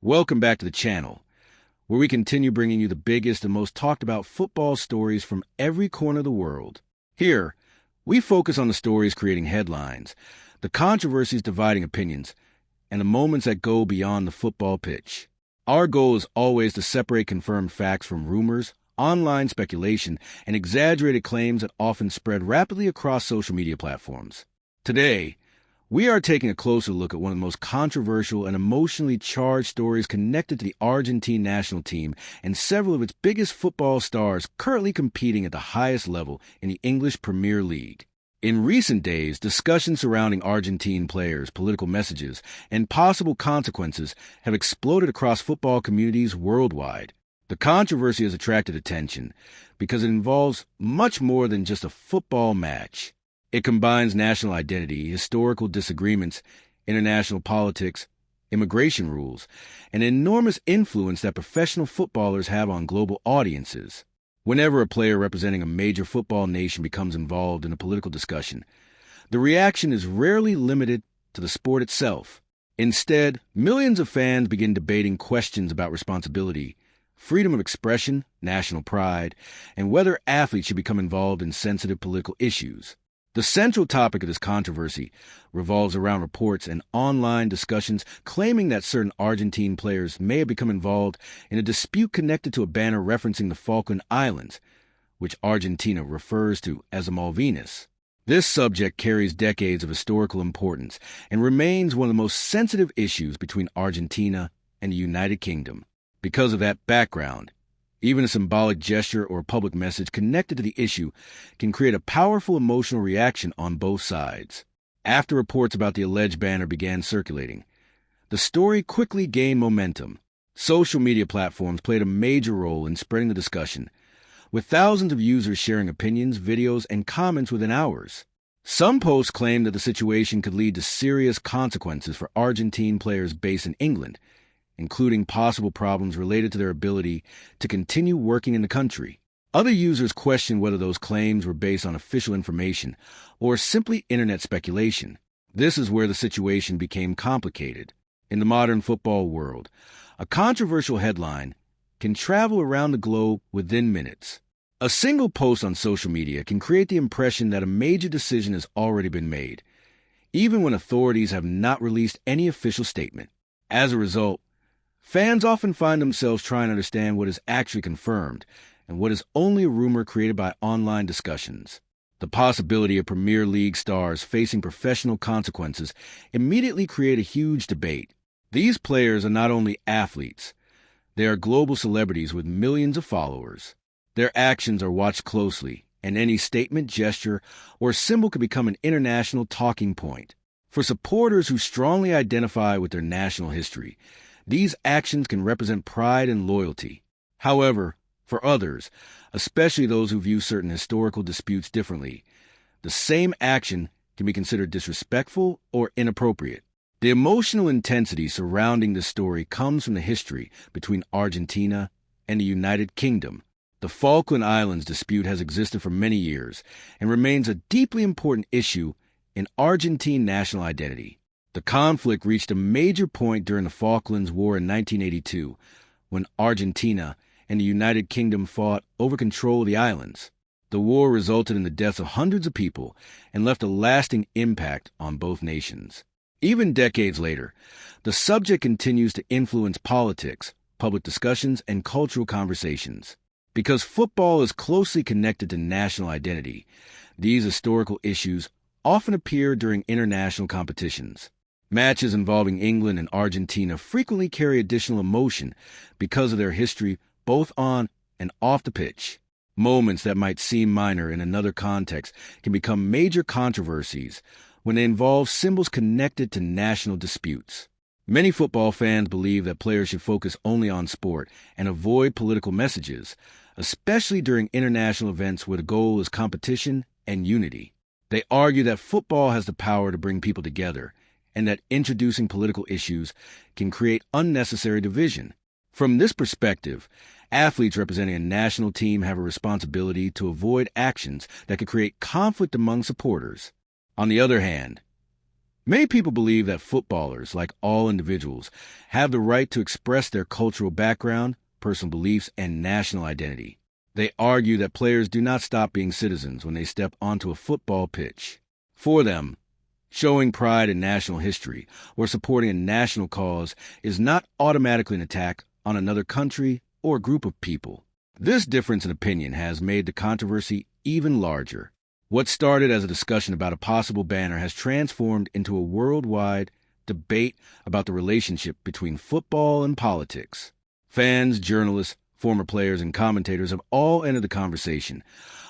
Welcome back to the channel, where we continue bringing you the biggest and most talked about football stories from every corner of the world. Here, we focus on the stories creating headlines, the controversies dividing opinions, and the moments that go beyond the football pitch. Our goal is always to separate confirmed facts from rumors, online speculation, and exaggerated claims that often spread rapidly across social media platforms. Today, we are taking a closer look at one of the most controversial and emotionally charged stories connected to the Argentine national team and several of its biggest football stars currently competing at the highest level in the English Premier League. In recent days, discussions surrounding Argentine players, political messages, and possible consequences have exploded across football communities worldwide. The controversy has attracted attention because it involves much more than just a football match. It combines national identity, historical disagreements, international politics, immigration rules, and enormous influence that professional footballers have on global audiences. Whenever a player representing a major football nation becomes involved in a political discussion, the reaction is rarely limited to the sport itself. Instead, millions of fans begin debating questions about responsibility, freedom of expression, national pride, and whether athletes should become involved in sensitive political issues. The central topic of this controversy revolves around reports and online discussions claiming that certain Argentine players may have become involved in a dispute connected to a banner referencing the Falkland Islands, which Argentina refers to as the Malvinas. This subject carries decades of historical importance and remains one of the most sensitive issues between Argentina and the United Kingdom. Because of that background, even a symbolic gesture or public message connected to the issue can create a powerful emotional reaction on both sides. After reports about the alleged banner began circulating, the story quickly gained momentum. Social media platforms played a major role in spreading the discussion, with thousands of users sharing opinions, videos, and comments within hours. Some posts claimed that the situation could lead to serious consequences for Argentine players based in England, including possible problems related to their ability to continue working in the country. Other users questioned whether those claims were based on official information or simply internet speculation. This is where the situation became complicated. In the modern football world, a controversial headline can travel around the globe within minutes. A single post on social media can create the impression that a major decision has already been made, even when authorities have not released any official statement. As a result, fans often find themselves trying to understand what is actually confirmed and what is only a rumor created by online discussions. The possibility of Premier League stars facing professional consequences immediately create a huge debate. These players are not only athletes, they are global celebrities with millions of followers. Their actions are watched closely, and any statement, gesture, or symbol could become an international talking point. For supporters who strongly identify with their national history, these actions can represent pride and loyalty. However, for others, especially those who view certain historical disputes differently, the same action can be considered disrespectful or inappropriate. The emotional intensity surrounding this story comes from the history between Argentina and the United Kingdom. The Falkland Islands dispute has existed for many years and remains a deeply important issue in Argentine national identity. The conflict reached a major point during the Falklands War in 1982, when Argentina and the United Kingdom fought over control of the islands. The war resulted in the deaths of hundreds of people and left a lasting impact on both nations. Even decades later, the subject continues to influence politics, public discussions, and cultural conversations. Because football is closely connected to national identity, these historical issues often appear during international competitions. Matches involving England and Argentina frequently carry additional emotion because of their history both on and off the pitch. Moments that might seem minor in another context can become major controversies when they involve symbols connected to national disputes. Many football fans believe that players should focus only on sport and avoid political messages, especially during international events where the goal is competition and unity. They argue that football has the power to bring people together, and that introducing political issues can create unnecessary division. From this perspective, athletes representing a national team have a responsibility to avoid actions that could create conflict among supporters. On the other hand, Many people believe that footballers, like all individuals, have the right to express their cultural background, personal beliefs, and national identity. They argue that players do not stop being citizens when they step onto a football pitch. For them, showing pride in national history or supporting a national cause is not automatically an attack on another country or group of people. This difference in opinion has made the controversy even larger. What started as a discussion about a possible banner has transformed into a worldwide debate about the relationship between football and politics. Fans, journalists, former players, and commentators have all entered the conversation,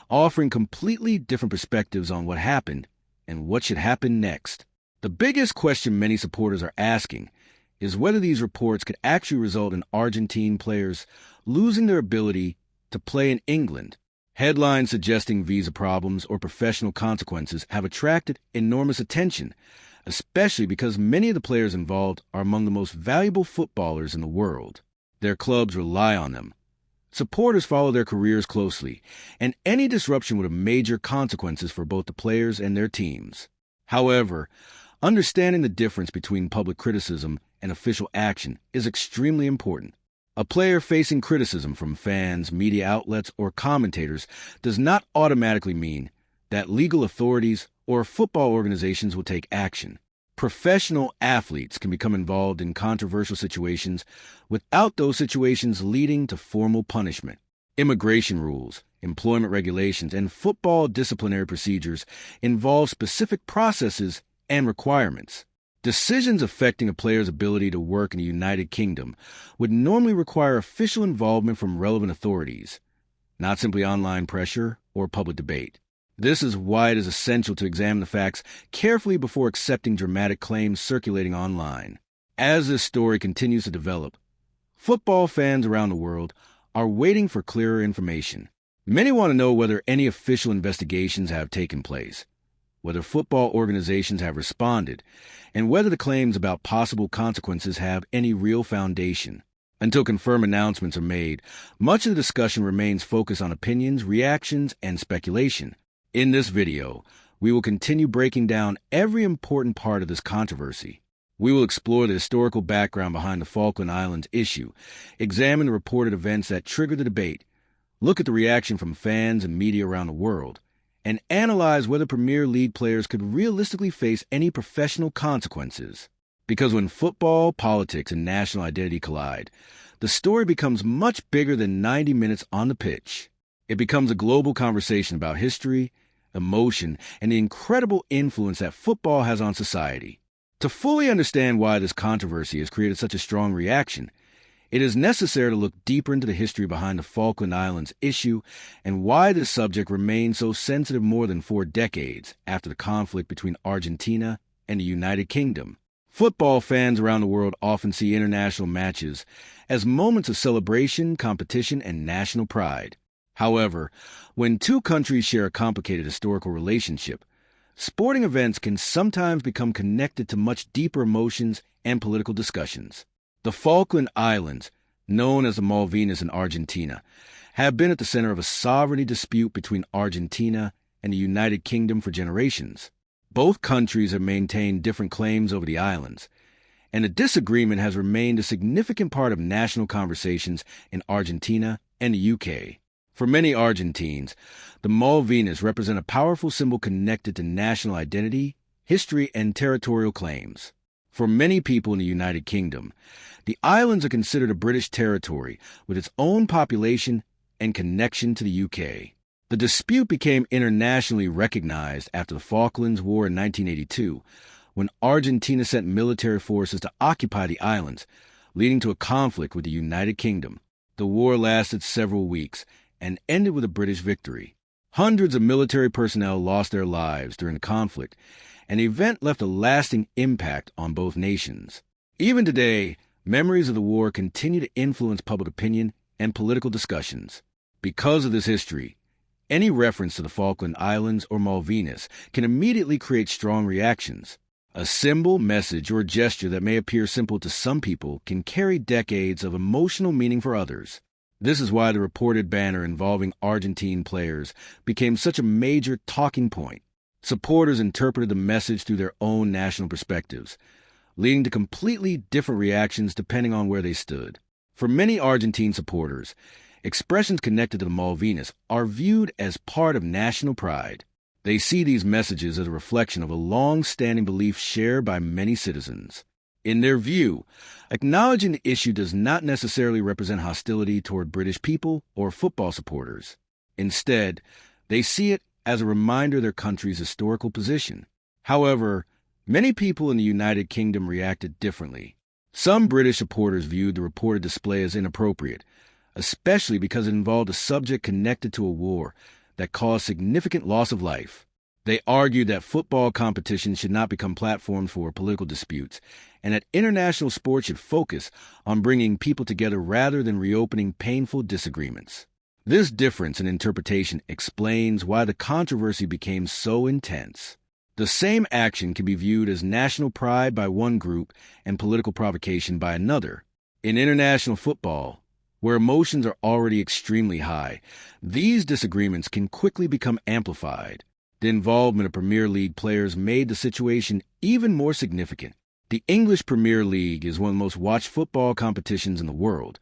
offering completely different perspectives on what happened and what should happen next. The biggest question many supporters are asking is whether these reports could actually result in Argentine players losing their ability to play in England. Headlines suggesting visa problems or professional consequences have attracted enormous attention, especially because many of the players involved are among the most valuable footballers in the world. Their clubs rely on them. Supporters follow their careers closely, and any disruption would have major consequences for both the players and their teams. However, understanding the difference between public criticism and official action is extremely important. A player facing criticism from fans, media outlets, or commentators does not automatically mean that legal authorities or football organizations will take action. Professional athletes can become involved in controversial situations without those situations leading to formal punishment. Immigration rules, employment regulations, and football disciplinary procedures involve specific processes and requirements. Decisions affecting a player's ability to work in the United Kingdom would normally require official involvement from relevant authorities, not simply online pressure or public debate. This is why it is essential to examine the facts carefully before accepting dramatic claims circulating online. As this story continues to develop, football fans around the world are waiting for clearer information. Many want to know whether any official investigations have taken place, whether football organizations have responded, and whether the claims about possible consequences have any real foundation. Until confirmed announcements are made, much of the discussion remains focused on opinions, reactions, and speculation. In this video, we will continue breaking down every important part of this controversy. We will explore the historical background behind the Falkland Islands issue, examine the reported events that triggered the debate, look at the reaction from fans and media around the world, and analyze whether Premier League players could realistically face any professional consequences. Because when football, politics, and national identity collide, the story becomes much bigger than 90 minutes on the pitch. It becomes a global conversation about history, emotion, and the incredible influence that football has on society. To fully understand why this controversy has created such a strong reaction, it is necessary to look deeper into the history behind the Falkland Islands issue and why this subject remained so sensitive more than 4 decades after the conflict between Argentina and the United Kingdom. Football fans around the world often see international matches as moments of celebration, competition, and national pride. However, when two countries share a complicated historical relationship, sporting events can sometimes become connected to much deeper emotions and political discussions. The Falkland Islands, known as the Malvinas in Argentina, have been at the center of a sovereignty dispute between Argentina and the United Kingdom for generations. Both countries have maintained different claims over the islands, and the disagreement has remained a significant part of national conversations in Argentina and the UK. For many Argentines, the Malvinas represent a powerful symbol connected to national identity, history, and territorial claims. For many people in the United Kingdom, the islands are considered a British territory with its own population and connection to the UK. The dispute became internationally recognized after the Falklands War in 1982, when Argentina sent military forces to occupy the islands, leading to a conflict with the United Kingdom. The war lasted several weeks and ended with a British victory. Hundreds of military personnel lost their lives during the conflict, and the event left a lasting impact on both nations. Even today, memories of the war continue to influence public opinion and political discussions. Because of this history, any reference to the Falkland Islands or Malvinas can immediately create strong reactions. A symbol, message, or gesture that may appear simple to some people can carry decades of emotional meaning for others. This is why the reported banner involving Argentine players became such a major talking point. Supporters interpreted the message through their own national perspectives, leading to completely different reactions depending on where they stood. For many Argentine supporters, expressions connected to the Malvinas are viewed as part of national pride. They see these messages as a reflection of a long-standing belief shared by many citizens. In their view, acknowledging the issue does not necessarily represent hostility toward British people or football supporters. Instead, they see it as a reminder of their country's historical position. However, many people in the United Kingdom reacted differently. Some British supporters viewed the reported display as inappropriate, especially because it involved a subject connected to a war that caused significant loss of life. They argued that football competitions should not become platforms for political disputes, and that international sports should focus on bringing people together rather than reopening painful disagreements. This difference in interpretation explains why the controversy became so intense. The same action can be viewed as national pride by one group and political provocation by another. In international football, where emotions are already extremely high, these disagreements can quickly become amplified. The involvement of Premier League players made the situation even more significant. The English Premier League is one of the most watched football competitions in the world,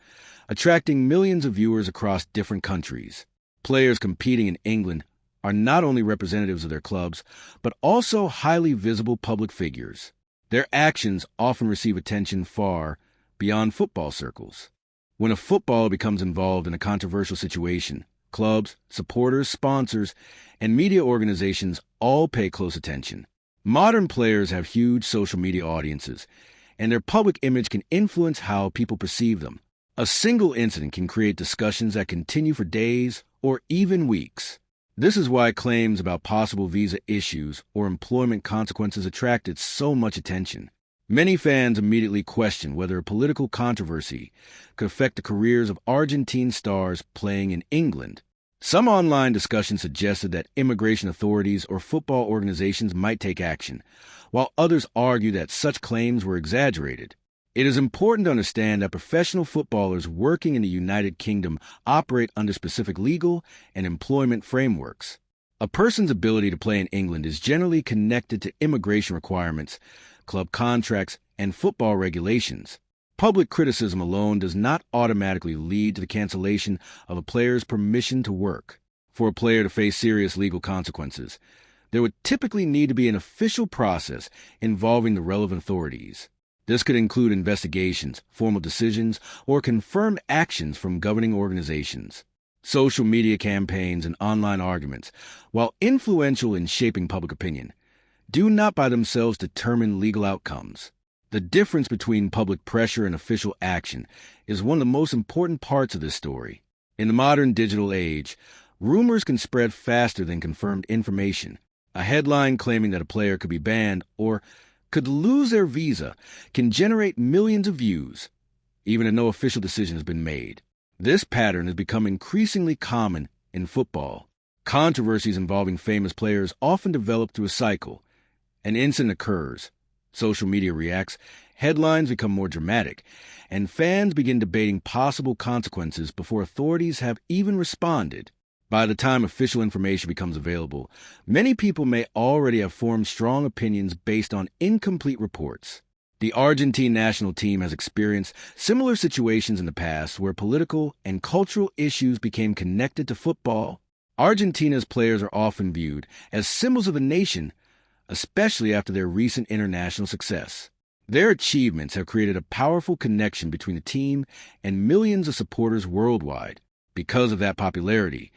attracting millions of viewers across different countries. Players competing in England are not only representatives of their clubs, but also highly visible public figures. Their actions often receive attention far beyond football circles. When a footballer becomes involved in a controversial situation, clubs, supporters, sponsors, and media organizations all pay close attention. Modern players have huge social media audiences, and their public image can influence how people perceive them. A single incident can create discussions that continue for days or even weeks. This is why claims about possible visa issues or employment consequences attracted so much attention. Many fans immediately questioned whether a political controversy could affect the careers of Argentine stars playing in England. Some online discussions suggested that immigration authorities or football organizations might take action, while others argued that such claims were exaggerated. It is important to understand that professional footballers working in the United Kingdom operate under specific legal and employment frameworks. A person's ability to play in England is generally connected to immigration requirements, club contracts, and football regulations. Public criticism alone does not automatically lead to the cancellation of a player's permission to work. For a player to face serious legal consequences, there would typically need to be an official process involving the relevant authorities. This could include investigations, formal decisions, or confirmed actions from governing organizations. Social media campaigns and online arguments, while influential in shaping public opinion, do not by themselves determine legal outcomes. The difference between public pressure and official action is one of the most important parts of this story. In the modern digital age, rumors can spread faster than confirmed information. A headline claiming that a player could be banned or could lose their visa can generate millions of views, even if no official decision has been made. This pattern has become increasingly common in football. Controversies involving famous players often develop through a cycle. An incident occurs, social media reacts, headlines become more dramatic, and fans begin debating possible consequences before authorities have even responded. By the time official information becomes available, many people may already have formed strong opinions based on incomplete reports. The Argentine national team has experienced similar situations in the past where political and cultural issues became connected to football. Argentina's players are often viewed as symbols of the nation, especially after their recent international success. Their achievements have created a powerful connection between the team and millions of supporters worldwide. Because of that popularity,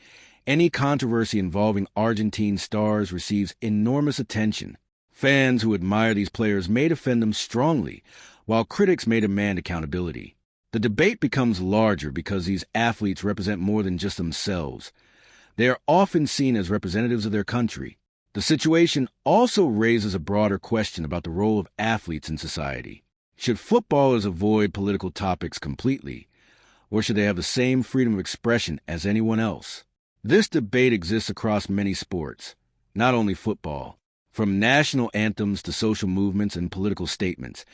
any controversy involving Argentine stars receives enormous attention. Fans who admire these players may defend them strongly, while critics may demand accountability. The debate becomes larger because these athletes represent more than just themselves. They are often seen as representatives of their country. The situation also raises a broader question about the role of athletes in society. Should footballers avoid political topics completely, or should they have the same freedom of expression as anyone else? This debate exists across many sports, not only football. From national anthems to social movements and political statements,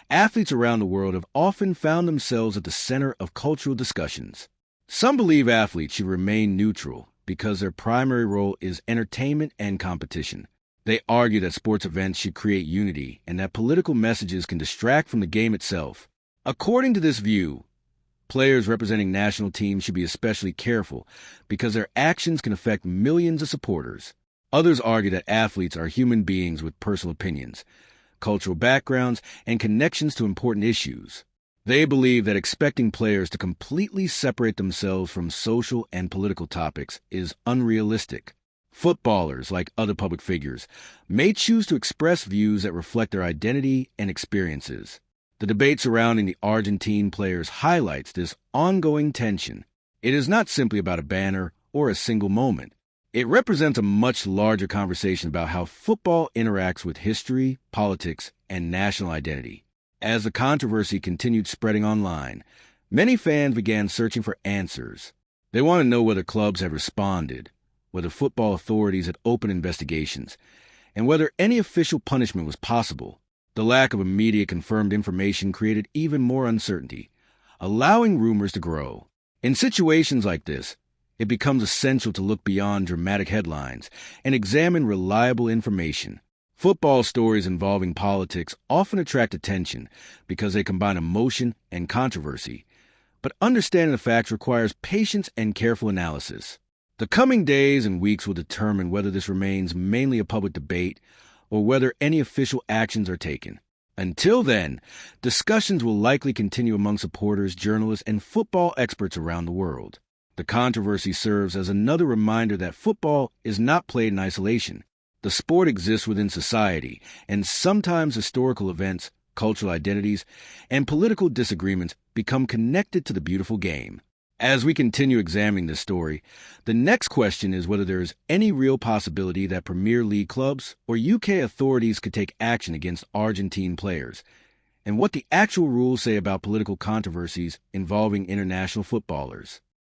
athletes around the world have often found themselves at the center of cultural discussions. Some believe athletes should remain neutral because their primary role is entertainment and competition. They argue that sports events should create unity and that political messages can distract from the game itself. According to this view, players representing national teams should be especially careful because their actions can affect millions of supporters. Others argue that athletes are human beings with personal opinions, cultural backgrounds, and connections to important issues. They believe that expecting players to completely separate themselves from social and political topics is unrealistic. Footballers, like other public figures, may choose to express views that reflect their identity and experiences. The debate surrounding the Argentine players highlights this ongoing tension. It is not simply about a banner or a single moment. It represents a much larger conversation about how football interacts with history, politics, and national identity. As the controversy continued spreading online, many fans began searching for answers. They want to know whether clubs have responded, whether football authorities had opened investigations, and whether any official punishment was possible. The lack of immediate confirmed information created even more uncertainty, allowing rumors to grow. In situations like this, it becomes essential to look beyond dramatic headlines and examine reliable information. Football stories involving politics often attract attention because they combine emotion and controversy, but understanding the facts requires patience and careful analysis. The coming days and weeks will determine whether this remains mainly a public debate or whether any official actions are taken. Until then, discussions will likely continue among supporters, journalists, and football experts around the world. The controversy serves as another reminder that football is not played in isolation. The sport exists within society, and sometimes historical events, cultural identities, and political disagreements become connected to the beautiful game. As we continue examining this story, the next question is whether there is any real possibility that Premier League clubs or UK authorities could take action against Argentine players, and what the actual rules say about political controversies involving international footballers.